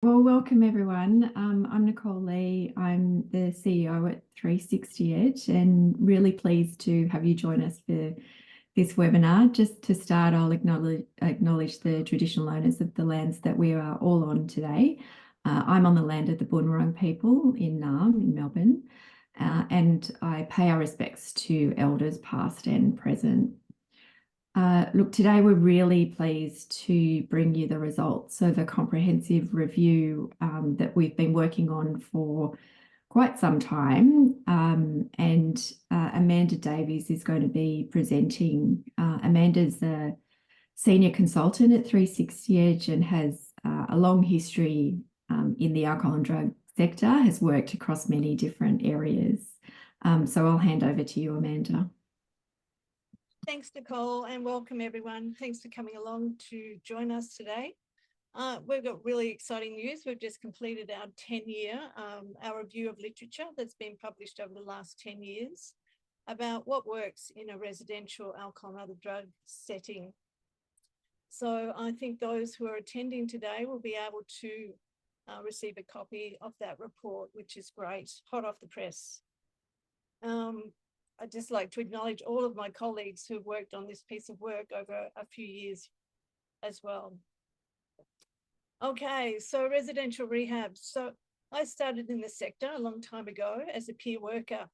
Well, welcome everyone. I'm Nicole Lee. I'm the CEO at 360 Edge and really pleased to have you join us for this webinar. Just to start, I'll acknowledge the traditional owners of the lands that we are all on today. I'm on the land of the Boonwurrung people in Naarm in Melbourne, and I pay our respects to elders past and present. Look, today we're really pleased to bring you the results of a comprehensive review that we've been working on for quite some time. Amanda Davies is going to be presenting. Amanda's a senior consultant at 360 Edge and has a long history in the alcohol and drug sector, has worked across many different areas. So I'll hand over to you, Amanda. Thanks, Nicole, and welcome everyone. Thanks for coming along to join us today. We've got really exciting news. We've just completed our 10-year, our review of literature that's been published over the last 10 years about what works in a residential alcohol and other drug setting. So I think those who are attending today will be able to receive a copy of that report, which is great, hot off the press. I'd just like to acknowledge all of my colleagues who've worked on this piece of work over a few years as well. Okay, so residential rehab. So I started in the sector a long time ago as a peer worker,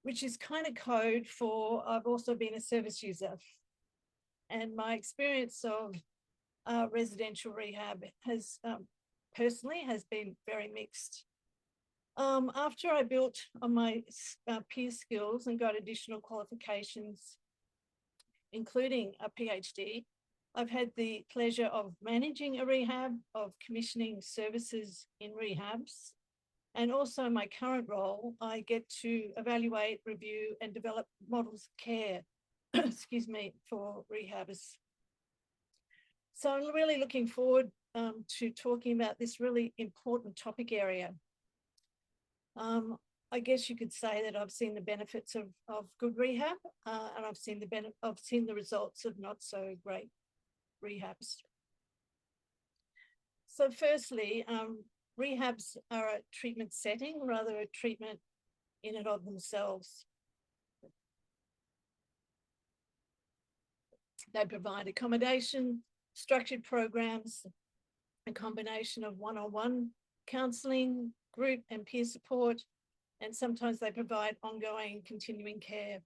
which is kind of code for I've also been a service user. And my experience of residential rehab has personally has been very mixed. After I built on my peer skills and got additional qualifications, including a PhD, I've had the pleasure of managing a rehab, of commissioning services in rehabs, and also in my current role, I get to evaluate, review, and develop models of care, excuse me, for rehabs. So I'm really looking forward to talking about this really important topic area. I guess you could say that I've seen the benefits of good rehab, and I've seen the results of not so great rehabs. So firstly, rehabs are a treatment setting, rather a treatment in and of themselves. They provide accommodation, structured programs, a combination of one-on-one counselling, group and peer support, and sometimes they provide ongoing continuing care.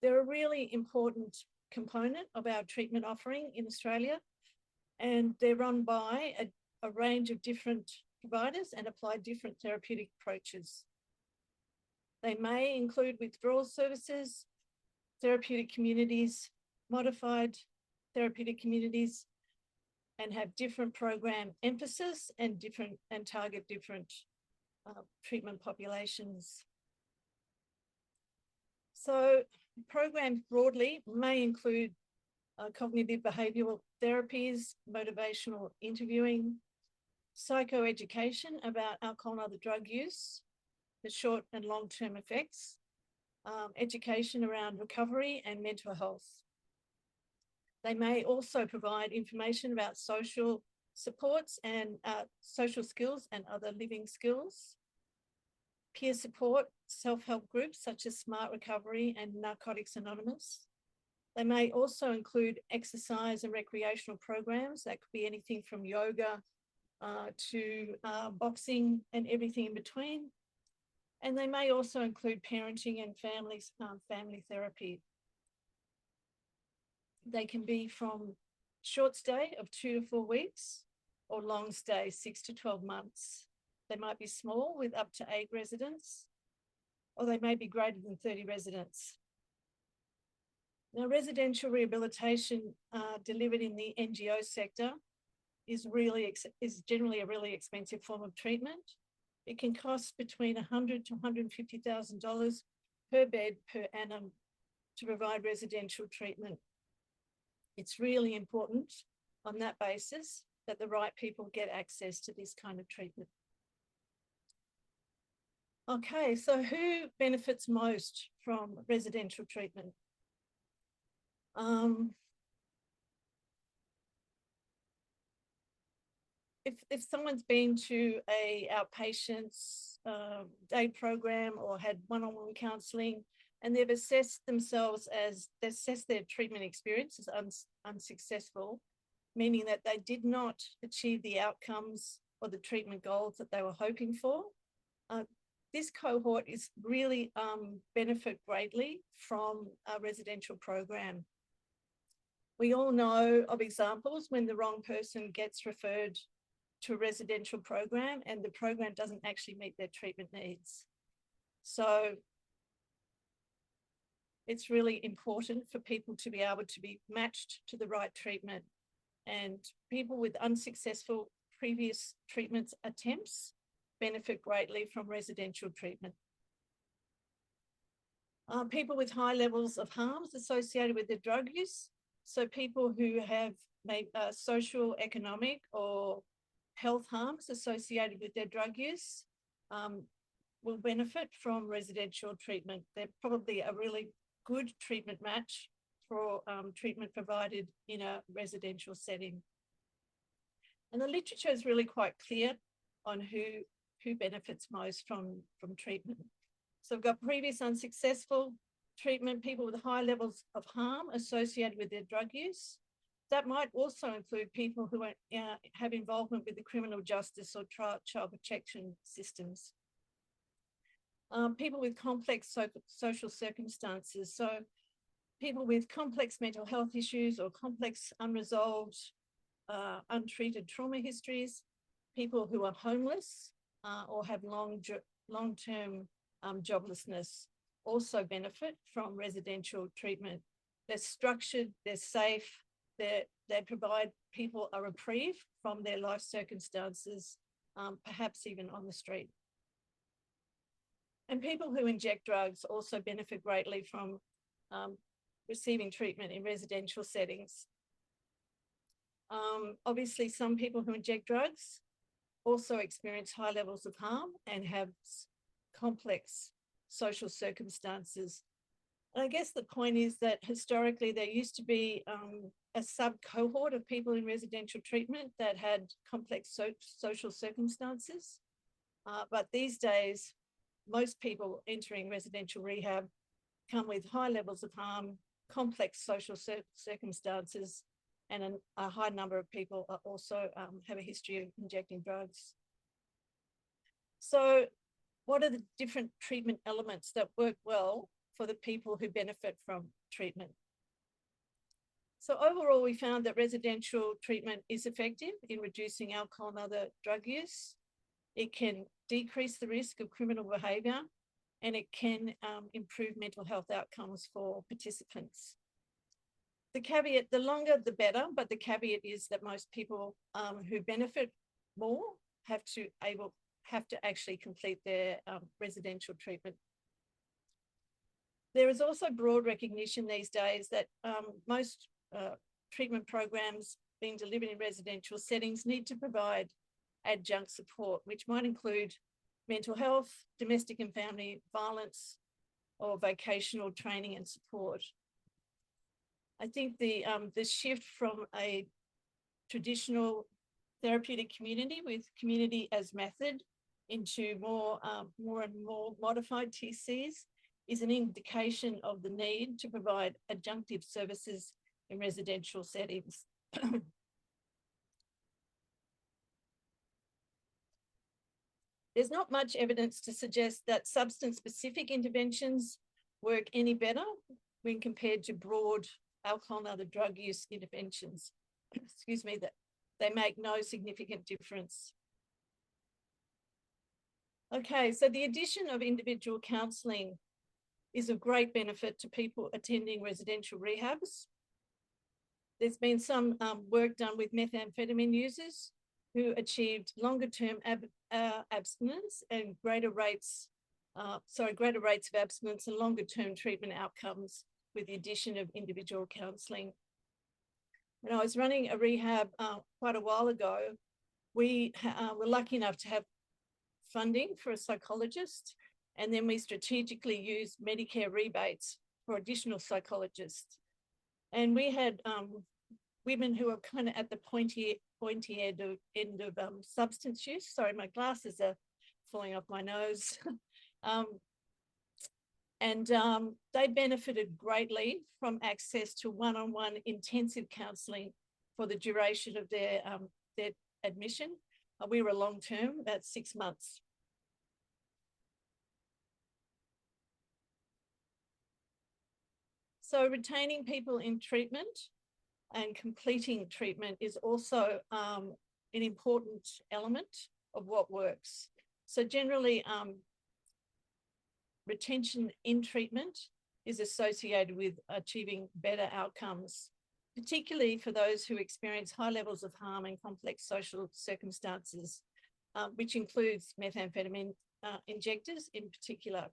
They're a really important component of our treatment offering in Australia, and they're run by a range of different providers and apply different therapeutic approaches. They may include withdrawal services, therapeutic communities, modified therapeutic communities, and have different program emphasis and target different treatment populations. So programs broadly may include cognitive behavioural therapies, motivational interviewing, psychoeducation about alcohol and other drug use, the short and long-term effects, education around recovery and mental health. They may also provide information about social supports and social skills and other living skills, peer support, self-help groups such as Smart Recovery and Narcotics Anonymous. They may also include exercise and recreational programs. That could be anything from yoga to boxing and everything in between. And they may also include parenting and family therapy. They can be from short stay of 2 to 4 weeks or long stay, 6 to 12 months. They might be small with up to 8 residents, or they may be greater than 30 residents. Now, residential rehabilitation delivered in the NGO sector is generally a really expensive form of treatment. It can cost between $100,000 to $150,000 per bed per annum to provide residential treatment. It's really important on that basis that the right people get access to this kind of treatment. Okay, so who benefits most from residential treatment? if someone's been to a outpatients day program or had one-on-one counselling, and they've assessed their treatment experience as unsuccessful, meaning that they did not achieve the outcomes or the treatment goals that they were hoping for, this cohort is really benefit greatly from a residential program. We all know of examples when the wrong person gets referred to a residential program and the program doesn't actually meet their treatment needs. So it's really important for people to be able to be matched to the right treatment, and people with unsuccessful previous treatment attempts benefit greatly from residential treatment. People with high levels of harms associated with their drug use, so people who have social, economic or health harms associated with their drug use will benefit from residential treatment. They're probably a really good treatment match for treatment provided in a residential setting. And the literature is really quite clear on who benefits most from treatment. So we've got previous unsuccessful treatment, people with high levels of harm associated with their drug use. That might also include people who have involvement with the criminal justice or child protection systems. People with complex social circumstances, so people with complex mental health issues or complex unresolved, untreated trauma histories, people who are homeless or have long-term joblessness also benefit from residential treatment. They're structured, they're safe, they provide people a reprieve from their life circumstances, perhaps even on the street. And people who inject drugs also benefit greatly from receiving treatment in residential settings. Obviously, some people who inject drugs also experience high levels of harm and have complex social circumstances. And I guess the point is that historically there used to be a sub-cohort of people in residential treatment that had complex social circumstances. But these days, most people entering residential rehab come with high levels of harm, complex social circumstances, and a high number of people are also have a history of injecting drugs. So what are the different treatment elements that work well for the people who benefit from treatment? So overall, we found that residential treatment is effective in reducing alcohol and other drug use. It can decrease the risk of criminal behaviour, and it can improve mental health outcomes for participants. The caveat, the longer the better, but the caveat is that most people who benefit more have to actually complete their residential treatment. There is also broad recognition these days that most treatment programs being delivered in residential settings need to provide adjunct support, which might include mental health, domestic and family violence, or vocational training and support. I think the shift from a traditional therapeutic community with community as method into more and more modified TCs is an indication of the need to provide adjunctive services in residential settings. There's not much evidence to suggest that substance-specific interventions work any better when compared to broad alcohol and other drug use interventions. Excuse me, that they make no significant difference. Okay, so the addition of individual counselling is of great benefit to people attending residential rehabs. There's been some work done with methamphetamine users who achieved longer-term abstinence and greater rates of abstinence and longer-term treatment outcomes with the addition of individual counselling. When I was running a rehab quite a while ago, we were lucky enough to have funding for a psychologist, and then we strategically used Medicare rebates for additional psychologists. And we had women who were kind of at the pointy pointy end of substance use. Sorry, my glasses are falling off my nose. They benefited greatly from access to one-on-one intensive counselling for the duration of their admission. We were long-term, about 6 months. So retaining people in treatment and completing treatment is also an important element of what works. So generally, retention in treatment is associated with achieving better outcomes, particularly for those who experience high levels of harm and complex social circumstances, which includes methamphetamine injectors in particular.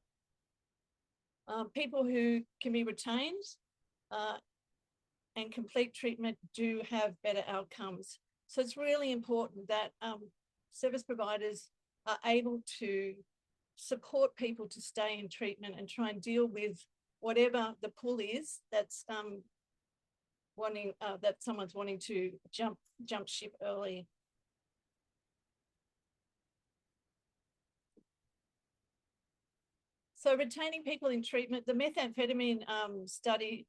People who can be retained and complete treatment do have better outcomes. So it's really important that service providers are able to support people to stay in treatment and try and deal with whatever the pull is that's that someone's wanting to jump ship early. So retaining people in treatment, the methamphetamine study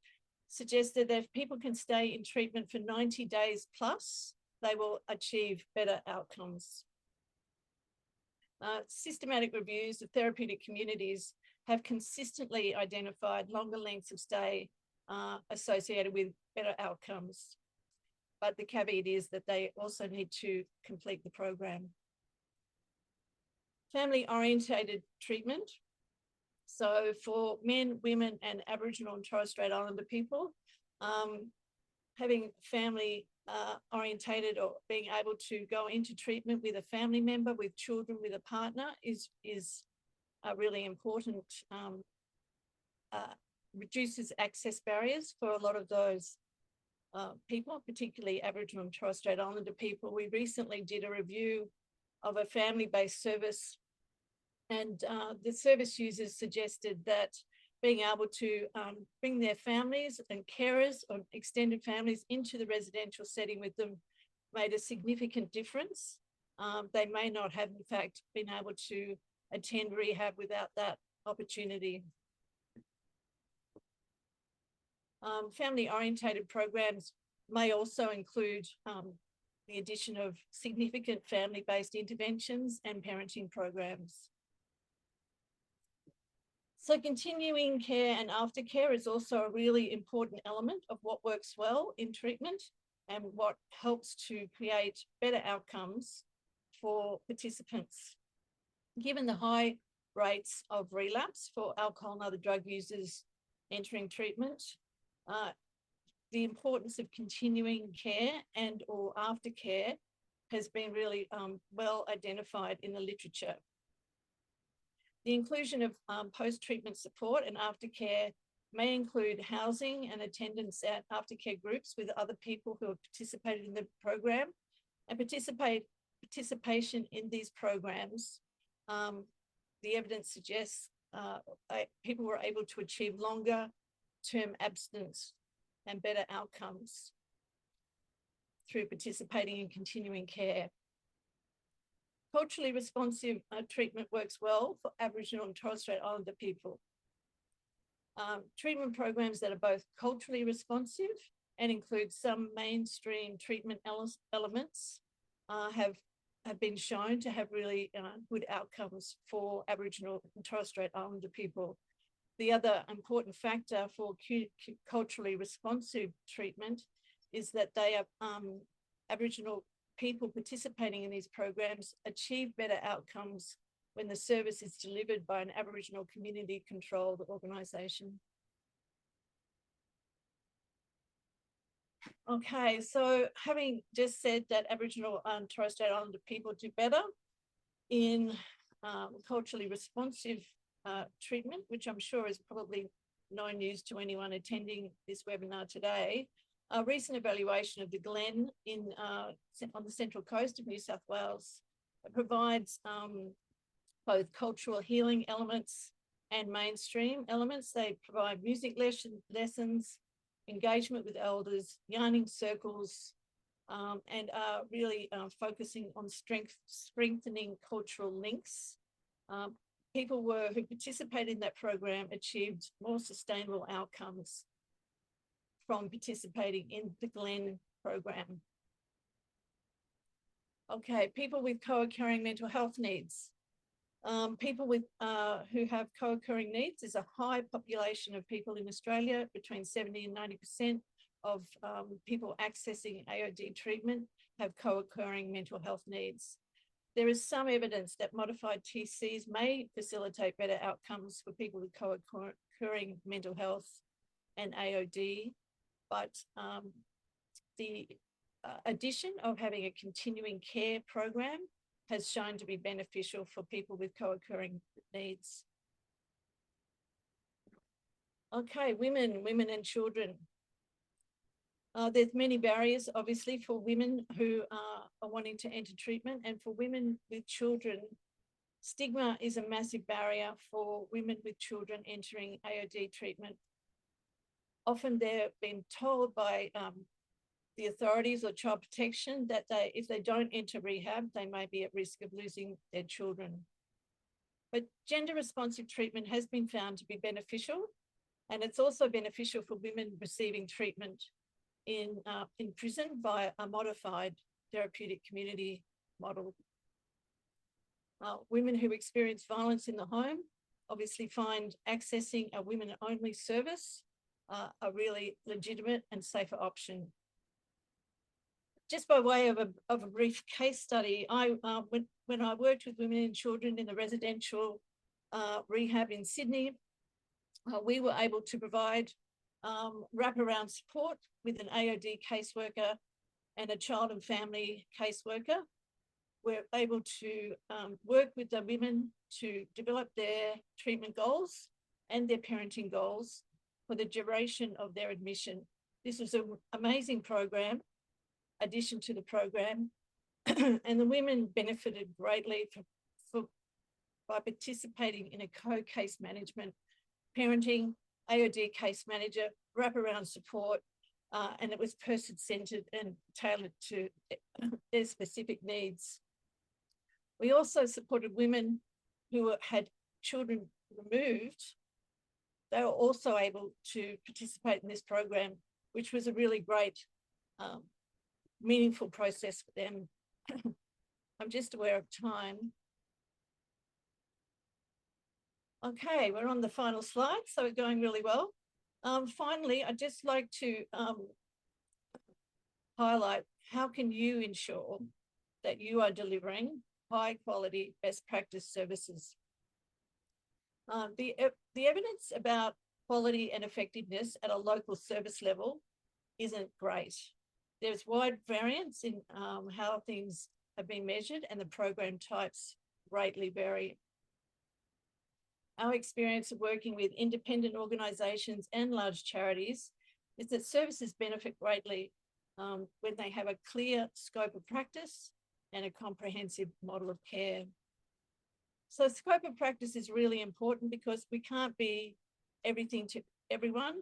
suggested that if people can stay in treatment for 90 days plus, they will achieve better outcomes. Systematic reviews of therapeutic communities have consistently identified longer lengths of stay associated with better outcomes. But the caveat is that they also need to complete the program. Family-orientated treatment. So for men, women, and Aboriginal and Torres Strait Islander people, having family orientated or being able to go into treatment with a family member, with children, with a partner is really important. Reduces access barriers for a lot of those people, particularly Aboriginal and Torres Strait Islander people. We recently did a review of a family-based service, and the service users suggested that being able to bring their families and carers or extended families into the residential setting with them made a significant difference. They may not have, in fact, been able to attend rehab without that opportunity. Family-orientated programs may also include the addition of significant family-based interventions and parenting programs. So continuing care and aftercare is also a really important element of what works well in treatment and what helps to create better outcomes for participants. Given the high rates of relapse for alcohol and other drug users entering treatment, the importance of continuing care and or aftercare has been really well identified in the literature. The inclusion of post-treatment support and aftercare may include housing and attendance at aftercare groups with other people who have participated in the program, and participation in these programs. The evidence suggests people were able to achieve longer term abstinence and better outcomes through participating in continuing care. Culturally responsive treatment works well for Aboriginal and Torres Strait Islander people. Treatment programs that are both culturally responsive and include some mainstream treatment elements have been shown to have really good outcomes for Aboriginal and Torres Strait Islander people. The other important factor for culturally responsive treatment is that they are Aboriginal people participating in these programs achieve better outcomes when the service is delivered by an Aboriginal community-controlled organisation. Okay, so having just said that Aboriginal and Torres Strait Islander people do better in culturally responsive treatment, which I'm sure is probably no news to anyone attending this webinar today, a recent evaluation of the Glen on the Central Coast of New South Wales provides both cultural healing elements and mainstream elements. They provide music lessons, engagement with elders, yarning circles, and are really focusing on strengthening cultural links. People who participated in that program achieved more sustainable outcomes from participating in the Glen program. Okay, people with co-occurring mental health needs. People with who have co-occurring needs is a high population of people in Australia. Between 70 and 90% of people accessing AOD treatment have co-occurring mental health needs. There is some evidence that modified TCs may facilitate better outcomes for people with co-occurring mental health and AOD, but the addition of having a continuing care program has shown to be beneficial for people with co-occurring needs. Okay, women and children. There's many barriers, obviously, for women who are wanting to enter treatment, and for women with children, stigma is a massive barrier for women with children entering AOD treatment. Often they're being told by the authorities or child protection that if they don't enter rehab, they may be at risk of losing their children. But gender responsive treatment has been found to be beneficial, and it's also beneficial for women receiving treatment in prison by a modified therapeutic community model. Women who experience violence in the home obviously find accessing a women-only service a really legitimate and safer option. Just by way of a brief case study, when I worked with women and children in the residential rehab in Sydney, we were able to provide wraparound support with an AOD caseworker and a child and family caseworker. We're able to work with the women to develop their treatment goals and their parenting goals for the duration of their admission. This was an amazing program, addition to the program, and the women benefited greatly by participating in a co-case management, parenting, AOD case manager, wraparound support, and it was person-centered and tailored to their specific needs. We also supported women who had children removed. They were also able to participate in this program, which was a really great, meaningful process for them. I'm just aware of time. Okay, we're on the final slide, so we're going really well. Finally, I'd just like to highlight how can you ensure that you are delivering high quality best practice services. The evidence about quality and effectiveness at a local service level isn't great. There's wide variance in how things have been measured, and the program types greatly vary. Our experience of working with independent organisations and large charities is that services benefit greatly when they have a clear scope of practice and a comprehensive model of care. So scope of practice is really important because we can't be everything to everyone.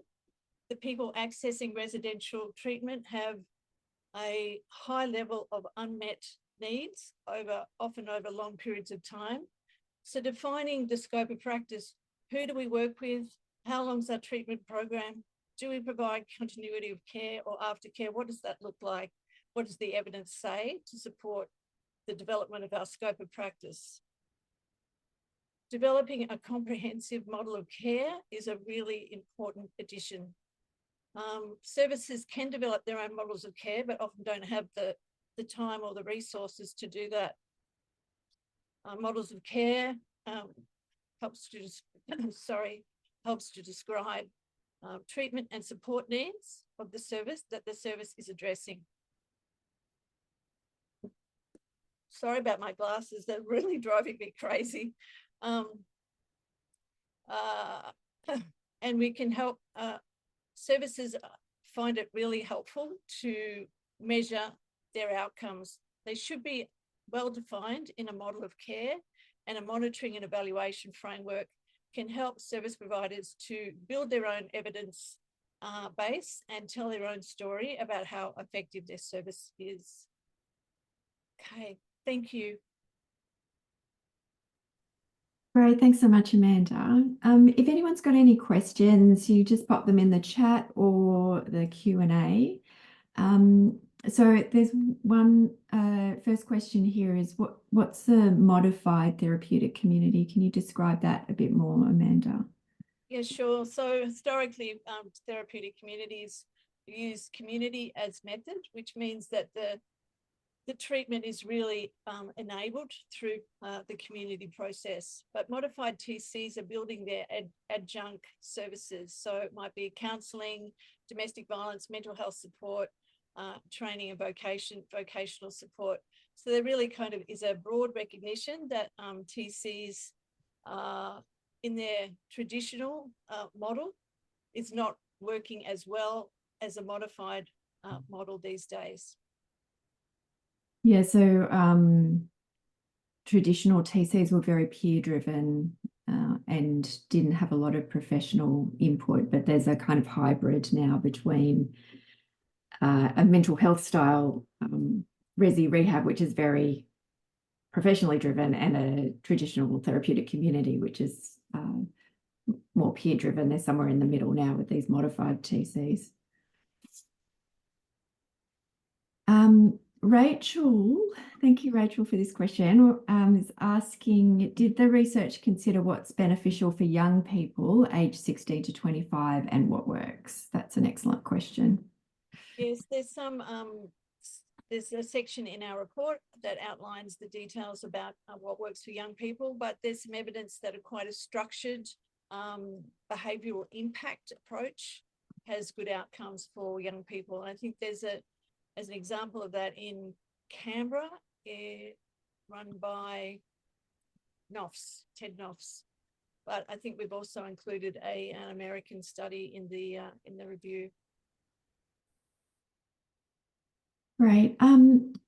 The people accessing residential treatment have a high level of unmet needs often over long periods of time. So defining the scope of practice, who do we work with? How long's our treatment program? Do we provide continuity of care or aftercare? What does that look like? What does the evidence say to support the development of our scope of practice? Developing a comprehensive model of care is a really important addition. Services can develop their own models of care, but often don't have the time or the resources to do that. Models of care helps to describe treatment and support needs of the service that the service is addressing. Sorry about my glasses, they're really driving me crazy. And we can help services find it really helpful to measure their outcomes. They should be well defined in a model of care, and a monitoring and evaluation framework can help service providers to build their own evidence base and tell their own story about how effective their service is. Okay, thank you. Great, thanks so much, Amanda. If anyone's got any questions, you just pop them in the chat or the Q&A. So there's one first question here is what's the modified therapeutic community? Can you describe that a bit more, Amanda? Yeah, sure. So historically, therapeutic communities use community as method, which means that the treatment is really enabled through the community process. But modified TCs are building their adjunct services. So it might be counselling, domestic violence, mental health support, training and vocational support. So there really kind of is a broad recognition that TCs in their traditional model is not working as well as a modified model these days. Yeah, so traditional TCs were very peer-driven and didn't have a lot of professional input, but there's a kind of hybrid now between a mental health style Resi rehab, which is very professionally driven, and a traditional therapeutic community, which is more peer-driven. They're somewhere in the middle now with these modified TCs. Rachel, thank you, Rachel, for this question. Is asking, did the research consider what's beneficial for young people aged 16 to 25 and what works? That's an excellent question. Yes, there's a section in our report that outlines the details about what works for young people, but there's some evidence that quite a structured behavioural impact approach has good outcomes for young people. And I think there's as an example of that in Canberra, run by Ted Knopf's. But I think we've also included an American study in the review. Right.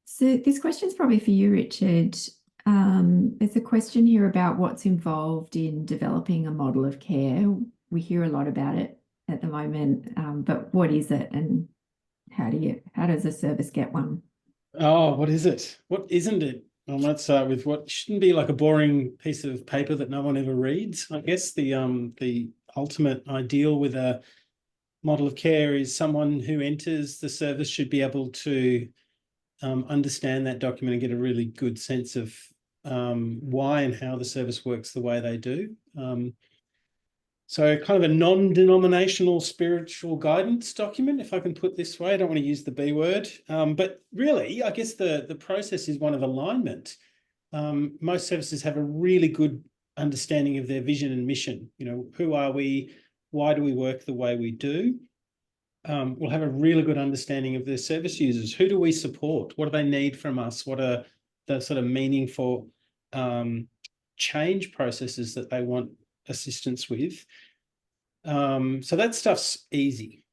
So this question is probably for you, Richard. There's a question here about what's involved in developing a model of care. We hear a lot about it at the moment, but what is it, and how does a service get one? Oh, what is it? What isn't it? I might start with what shouldn't be like a boring piece of paper that no one ever reads. I guess the ultimate ideal with a model of care is someone who enters the service should be able to understand that document and get a really good sense of why and how the service works the way they do. So kind of a non-denominational spiritual guidance document, if I can put it this way. I don't want to use the B word, but really, I guess the process is one of alignment. Most services have a really good understanding of their vision and mission. You know, who are we? Why do we work the way we do? We'll have a really good understanding of their service users. Who do we support? What do they need from us? What are the sort of meaningful change processes that they want assistance with? So that stuff's easy.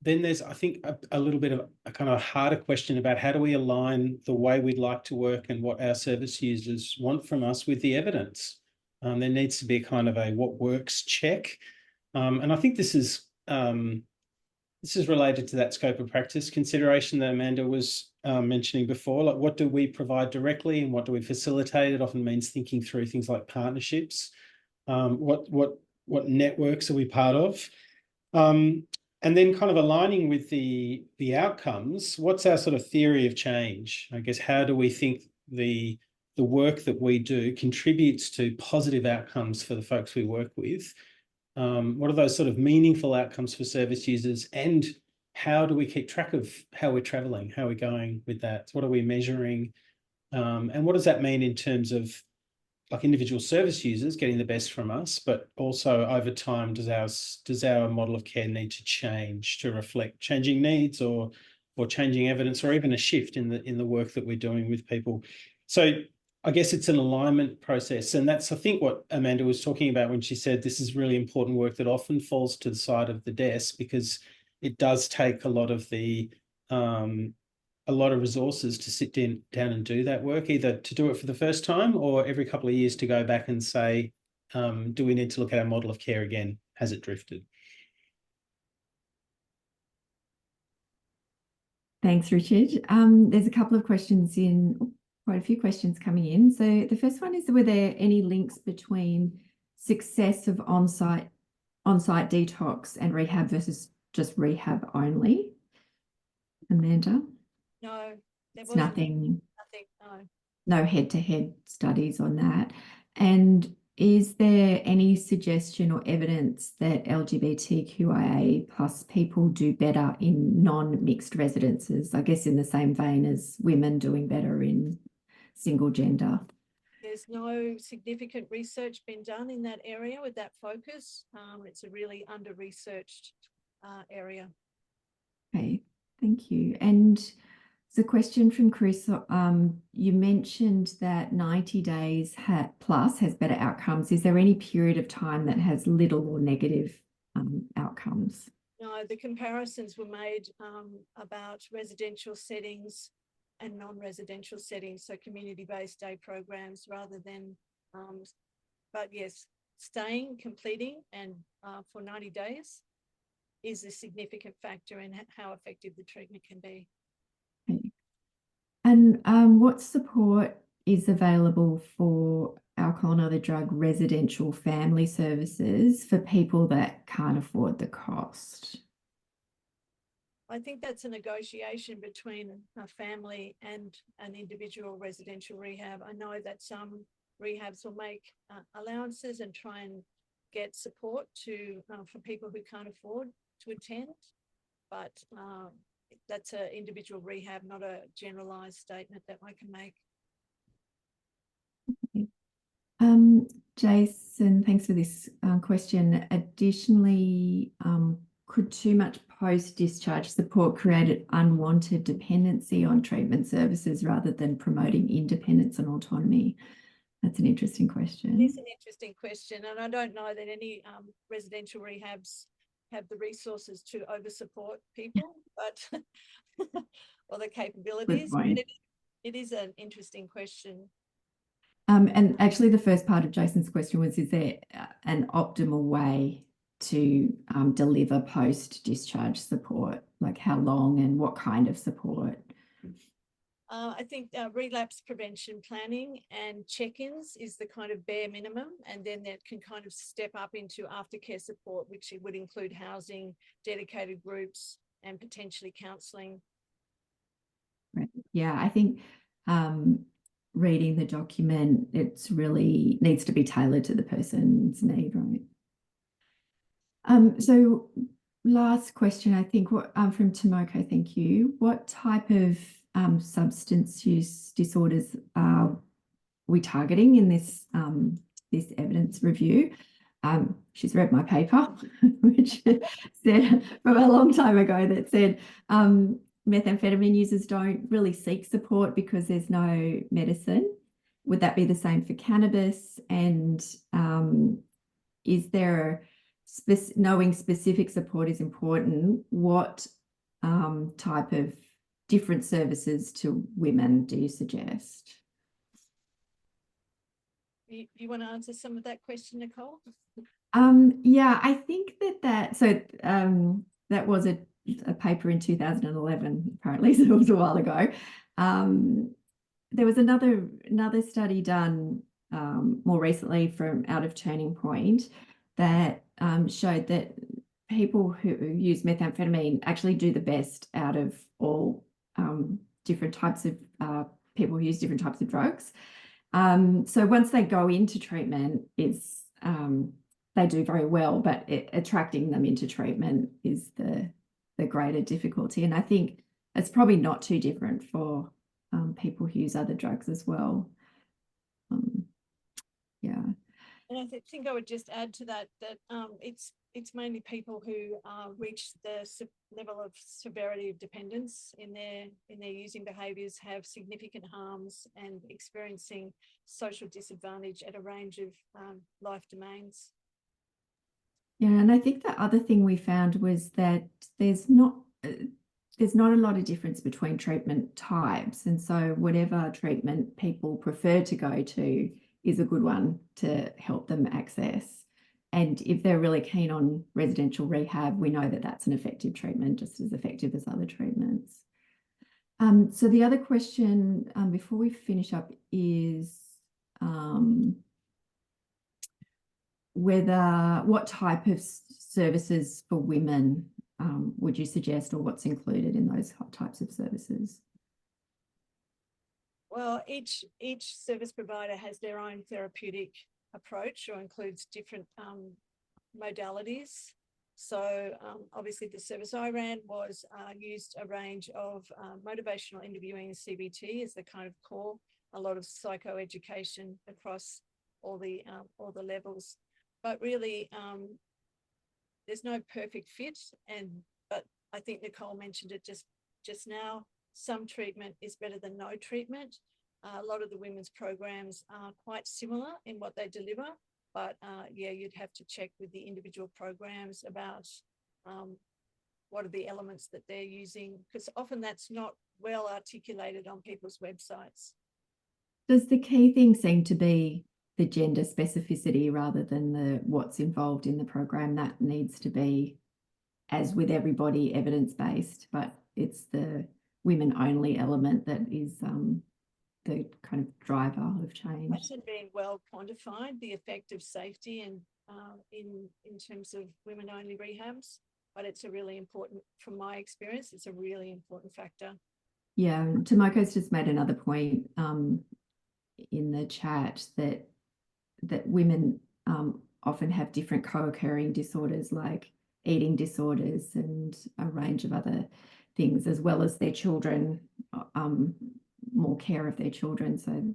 Then there's, I think, a little bit of a kind of harder question about how do we align the way we'd like to work and what our service users want from us with the evidence. There needs to be a kind of a what works check. And I think this is related to that scope of practice consideration that Amanda was mentioning before. Like, what do we provide directly and what do we facilitate? It often means thinking through things like partnerships. What networks are we part of? And then kind of aligning with the outcomes. What's our sort of theory of change? I guess, how do we think the work that we do contributes to positive outcomes for the folks we work with? What are those sort of meaningful outcomes for service users, and how do we keep track of how we're traveling, how we're going with that? What are we measuring? And what does that mean in terms of like individual service users getting the best from us, but also over time, does our model of care need to change to reflect changing needs or changing evidence, or even a shift in the work that we're doing with people? So I guess it's an alignment process. And that's, I think, what Amanda was talking about when she said this is really important work that often falls to the side of the desk, because it does take a lot of resources to sit down and do that work, either to do it for the first time or every couple of years to go back and say, do we need to look at our model of care again? Has it drifted? Thanks, Richard. There's a couple of questions quite a few questions coming in. So the first one is, were there any links between success of on-site detox and rehab versus just rehab only? Amanda? No, there It's was nothing, no. no head-to-head studies on that. And is there any suggestion or evidence that LGBTQIA plus people do better in non-mixed residences? I guess in the same vein as women doing better in single gender. There's no significant research been done in that area with that focus. It's a really under-researched area. Okay, thank you. And there's a question from Chris. You mentioned that 90 days plus has better outcomes. Is there any period of time that has little or negative outcomes? No, the comparisons were made about residential settings and non-residential settings, so community-based day programs rather than, but yes, completing and for 90 days is a significant factor in how effective the treatment can be. Okay. And what support is available for alcohol and other drug residential family services for people that can't afford the cost? I think that's a negotiation between a family and an individual residential rehab. I know that some rehabs will make allowances and try and get support for people who can't afford to attend, but that's an individual rehab, not a generalised statement that I can make. Jason, thanks for this question. Additionally, could too much post-discharge support create unwanted dependency on treatment services rather than promoting independence and autonomy? That's an interesting question. It's an interesting question, and I don't know that any residential rehabs have the resources to over-support people, but or the capabilities. But it is an interesting question. And actually the first part of Jason's question was, is there an optimal way to deliver post-discharge support? Like how long and what kind of support? I think relapse prevention planning and check-ins is the kind of bare minimum, and then that can kind of step up into aftercare support, which it would include housing, dedicated groups, and potentially counselling. Right. Yeah, I think reading the document, it's really needs to be tailored to the person's need, right? So last question, I think, from Tomoko, thank you. What type of substance use disorders are we targeting in this this evidence review? She's read my paper, which said from a long time ago that said methamphetamine users don't really seek support because there's no medicine. Would that be the same for cannabis? And is there knowing specific support is important? What type of different services to women do you suggest? You want to answer some of that question, Nicole? Yeah, I think that was a paper in 2011, apparently, so it was a while ago. There was another study done more recently out of Turning Point that showed that people who use methamphetamine actually do the best out of all different types of people who use different types of drugs. So once they go into treatment, they do very well, but attracting them into treatment is the greater difficulty. And I think it's probably not too different for people who use other drugs as well. Yeah. And I think I would just add to that it's mainly people who reach the level of severity of dependence in their using behaviours, have significant harms and experiencing social disadvantage at a range of life domains. Yeah, and I think the other thing we found was that there's not a lot of difference between treatment types, and so whatever treatment people prefer to go to is a good one to help them access. And if they're really keen on residential rehab, we know that that's an effective treatment, just as effective as other treatments. So the other question before we finish up is what type of services for women would you suggest, or what's included in those types of services? Well, each service provider has their own therapeutic approach or includes different modalities. So obviously the service I ran was used a range of motivational interviewing and CBT as the kind of core, a lot of psychoeducation across all the levels. But really, there's no perfect fit. But I think Nicole mentioned it just now. Some treatment is better than no treatment. A lot of the women's programs are quite similar in what they deliver, but yeah, you'd have to check with the individual programs about what are the elements that they're using, because often that's not well articulated on people's websites. Does the key thing seem to be the gender specificity rather than what's involved in the program? That needs to be, as with everybody, evidence-based, but it's the women-only element that is the kind of driver of change. It hasn't been well quantified, the effect of safety and in terms of women-only rehabs, but it's a really important, from my experience, it's a really important factor. Yeah, Tomoko's just made another point in the chat that women often have different co-occurring disorders like eating disorders and a range of other things, as well as their children, more care of their children. So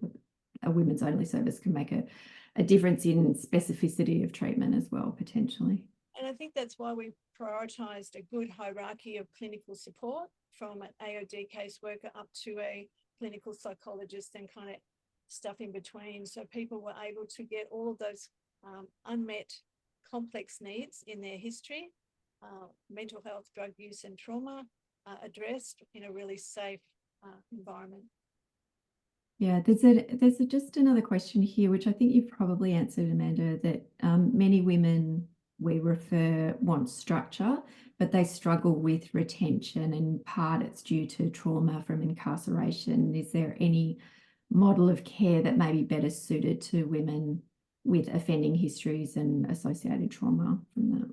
a women's only service can make a difference in specificity of treatment as well, potentially. And I think that's why we prioritised a good hierarchy of clinical support, from an AOD caseworker up to a clinical psychologist and kind of stuff in between. So people were able to get all of those unmet complex needs in their history, mental health, drug use and trauma addressed in a really safe environment. Yeah, there's just another question here, which I think you've probably answered, Amanda, that many women we refer want structure, but they struggle with retention. In part, it's due to trauma from incarceration. Is there any model of care that may be better suited to women with offending histories and associated trauma from that?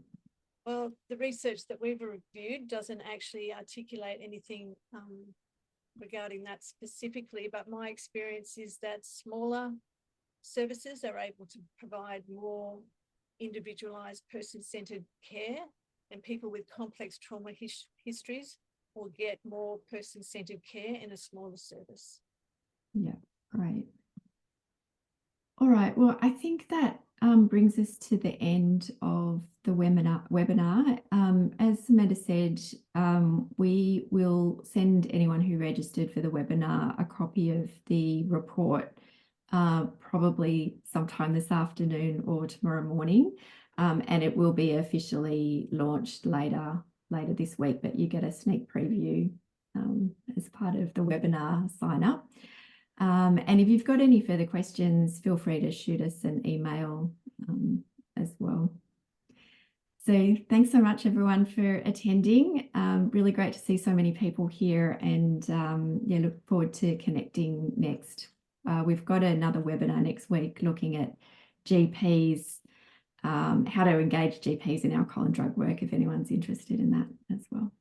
Well, the research that we've reviewed doesn't actually articulate anything regarding that specifically, but my experience is that smaller services are able to provide more individualized, person-centered care, and people with complex trauma histories will get more person-centered care in a smaller service. Yeah, great. All right, well, I think that brings us to the end of the webinar. As Amanda said, we will send anyone who registered for the webinar a copy of the report probably sometime this afternoon or tomorrow morning, and it will be officially launched later this week, but you get a sneak preview as part of the webinar sign up. And if you've got any further questions, feel free to shoot us an email as well. So thanks so much, everyone, for attending. Really great to see so many people here, and yeah, look forward to connecting next. We've got another webinar next week looking at GPs, how to engage GPs in alcohol and drug work, if anyone's interested in that as well.